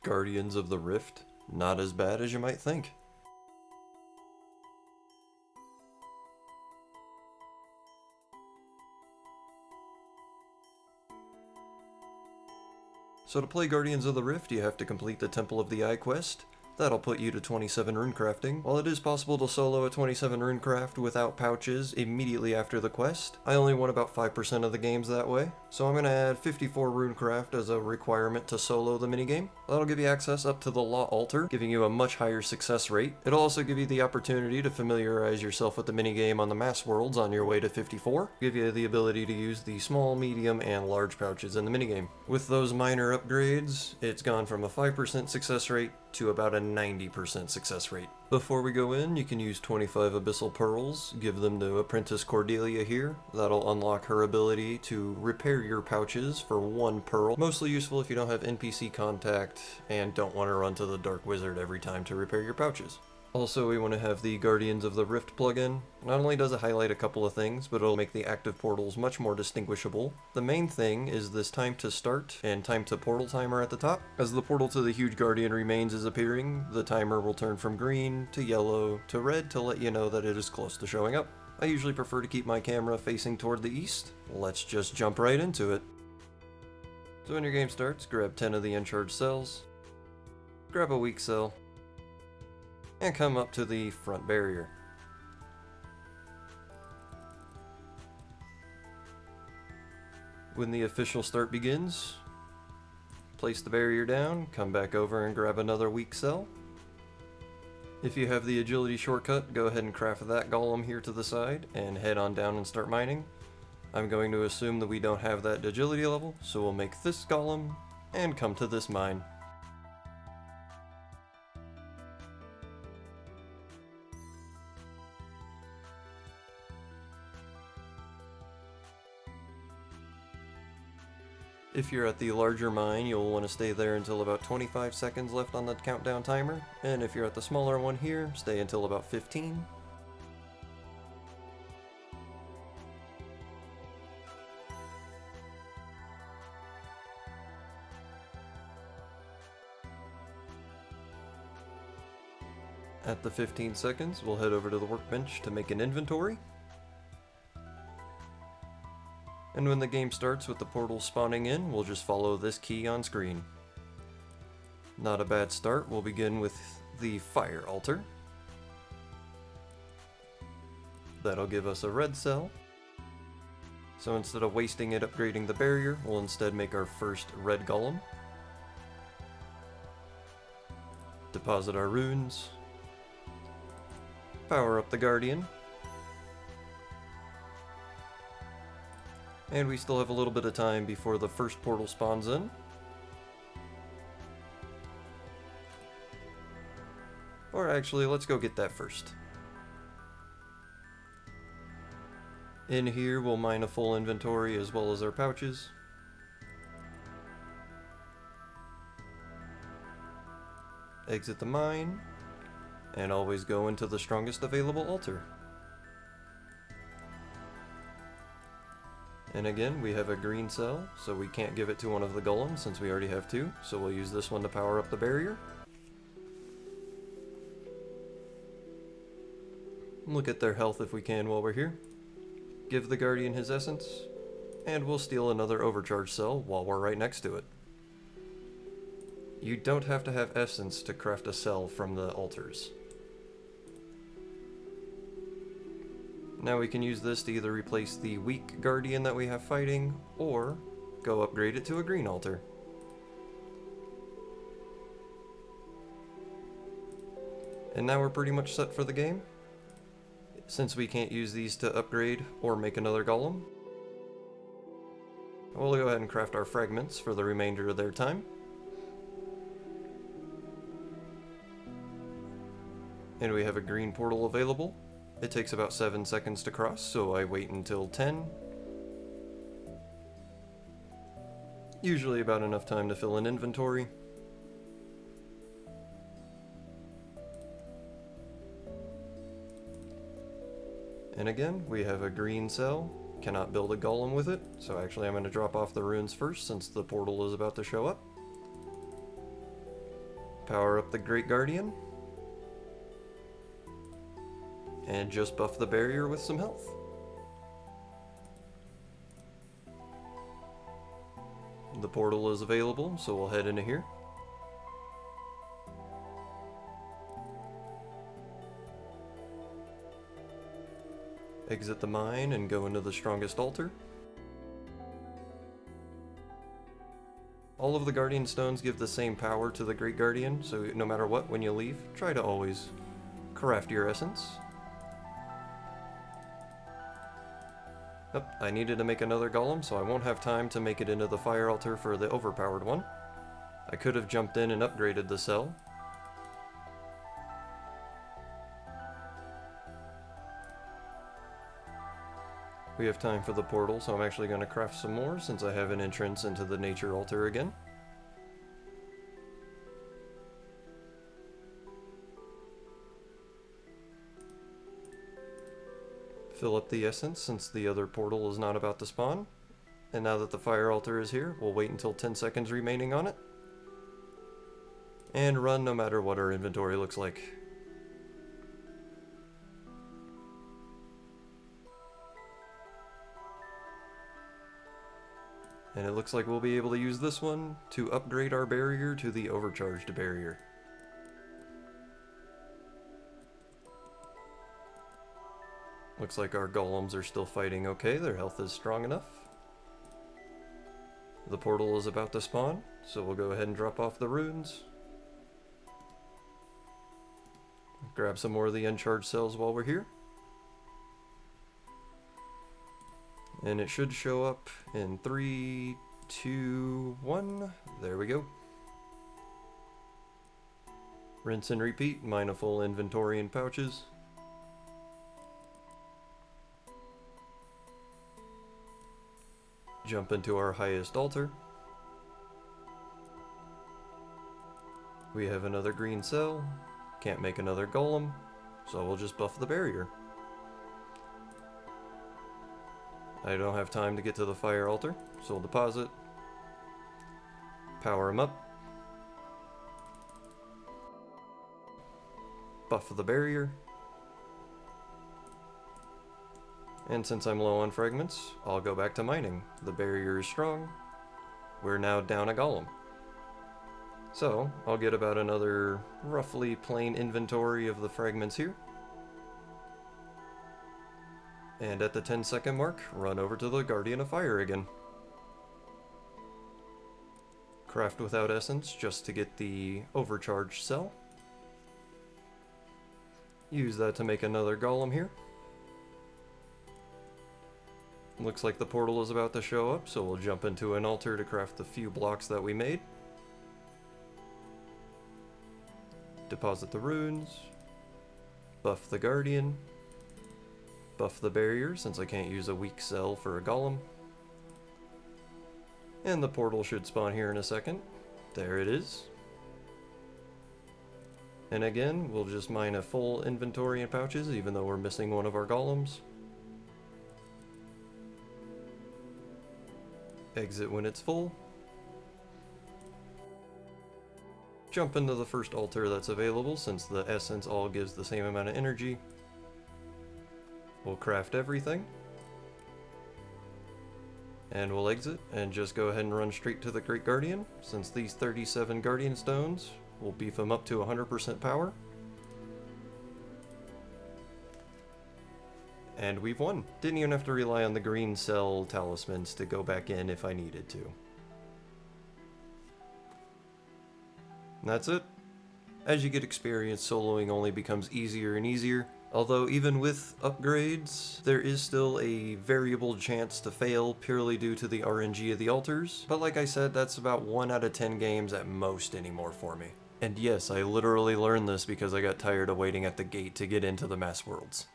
Guardians of the Rift, not as bad as you might think. So to play Guardians of the Rift, you have to complete the Temple of the Eye quest. That'll put you to 27 rune crafting. While it is possible to solo a 27 rune craft without pouches immediately after the quest, I only won about 5% of the games that way, so I'm going to add 54 rune craft as a requirement to solo the minigame. That'll give you access up to the Law Altar, giving you a much higher success rate. It'll also give you the opportunity to familiarize yourself with the minigame on the mass worlds on your way to 54, give you the ability to use the small, medium, and large pouches in the minigame. With those minor upgrades, it's gone from a 5% success rate to about a 90% success rate. Before we go in, you can use 25 Abyssal Pearls, give them to Apprentice Cordelia here. That'll unlock her ability to repair your pouches for 1 pearl. Mostly useful if you don't have NPC contact and don't want to run to the Dark Wizard every time to repair your pouches. Also, we want to have the Guardians of the Rift plugin. Not only does it highlight a couple of things, but it'll make the active portals much more distinguishable. The main thing is this time to start and time to portal timer at the top. As the portal to the huge Guardian remains is appearing, the timer will turn from green to yellow to red to let you know that it is close to showing up. I usually prefer to keep my camera facing toward the east. Let's just jump right into it. So when your game starts, grab 10 of the Encharged cells, grab a weak cell, and come up to the front barrier. When the official start begins, place the barrier down, come back over and grab another weak cell. If you have the agility shortcut, go ahead and craft that golem here to the side and head on down and start mining. I'm going to assume that we don't have that agility level, so we'll make this golem and come to this mine. If you're at the larger mine, you'll want to stay there until about 25 seconds left on the countdown timer, and if you're at the smaller one here, stay until about 15. At the 15 seconds, we'll head over to the workbench to make an inventory. And when the game starts with the portal spawning in, we'll just follow this key on screen. Not a bad start. We'll begin with the fire altar. That'll give us a red cell. So instead of wasting it upgrading the barrier, we'll instead make our first red golem. Deposit our runes. Power up the guardian. And we still have a little bit of time before the first portal spawns in. Or actually, let's go get that first. In here, we'll mine a full inventory as well as our pouches. Exit the mine, and always go into the strongest available altar. And again, we have a green cell, so we can't give it to one of the golems since we already have 2, so we'll use this one to power up the barrier. Look at their health if we can while we're here. Give the guardian his essence, and we'll steal another overcharge cell while we're right next to it. You don't have to have essence to craft a cell from the altars. Now we can use this to either replace the weak guardian that we have fighting, or go upgrade it to a green altar. And now we're pretty much set for the game. Since we can't use these to upgrade or make another golem, we'll go ahead and craft our fragments for the remainder of their time. And we have a green portal available. It takes about 7 seconds to cross, so I wait until 10. Usually about enough time to fill an inventory. And again, we have a green cell. Cannot build a golem with it, so actually I'm going to drop off the runes first since the portal is about to show up. Power up the Great Guardian. And just buff the barrier with some health. The portal is available, so we'll head into here. Exit the mine and go into the strongest altar. All of the Guardian Stones give the same power to the Great Guardian, so no matter what, when you leave, try to always craft your essence. Oh, I needed to make another golem, so I won't have time to make it into the fire altar for the overpowered one. I could have jumped in and upgraded the cell. We have time for the portal, so I'm actually going to craft some more since I have an entrance into the nature altar again. Fill up the essence since the other portal is not about to spawn. And now that the fire altar is here, we'll wait until 10 seconds remaining on it. And run no matter what our inventory looks like. And it looks like we'll be able to use this one to upgrade our barrier to the overcharged barrier. Looks like our golems are still fighting okay, their health is strong enough. The portal is about to spawn, so we'll go ahead and drop off the runes. Grab some more of the uncharged cells while we're here. And it should show up in 3, 2, 1. There we go. Rinse and repeat, mine a full inventory and pouches. Jump into our highest altar. We have another green cell. Can't make another golem, so we'll just buff the barrier. I don't have time to get to the fire altar, so we'll deposit. Power him up. Buff the barrier. And since I'm low on fragments, I'll go back to mining. The barrier is strong. We're now down a golem. So, I'll get about another roughly plain inventory of the fragments here. And at the 10-second mark, run over to the Guardian of Fire again. Craft without essence just to get the overcharged cell. Use that to make another golem here. Looks like the portal is about to show up, so we'll jump into an altar to craft the few blocks that we made. Deposit the runes. Buff the Guardian. Buff the barrier since I can't use a weak cell for a golem. And the portal should spawn here in a second. There it is. And again, we'll just mine a full inventory and pouches even though we're missing one of our golems. Exit when it's full. Jump into the first altar that's available since the essence all gives the same amount of energy. We'll craft everything. And we'll exit and just go ahead and run straight to the Great Guardian since these 37 Guardian Stones will beef them up to 100% power. And we've won. Didn't even have to rely on the green cell talismans to go back in if I needed to. And that's it. As you get experience, soloing only becomes easier and easier. Although even with upgrades, there is still a variable chance to fail purely due to the RNG of the altars. But like I said, that's about 1 out of 10 games at most anymore for me. And yes, I literally learned this because I got tired of waiting at the gate to get into the mass worlds.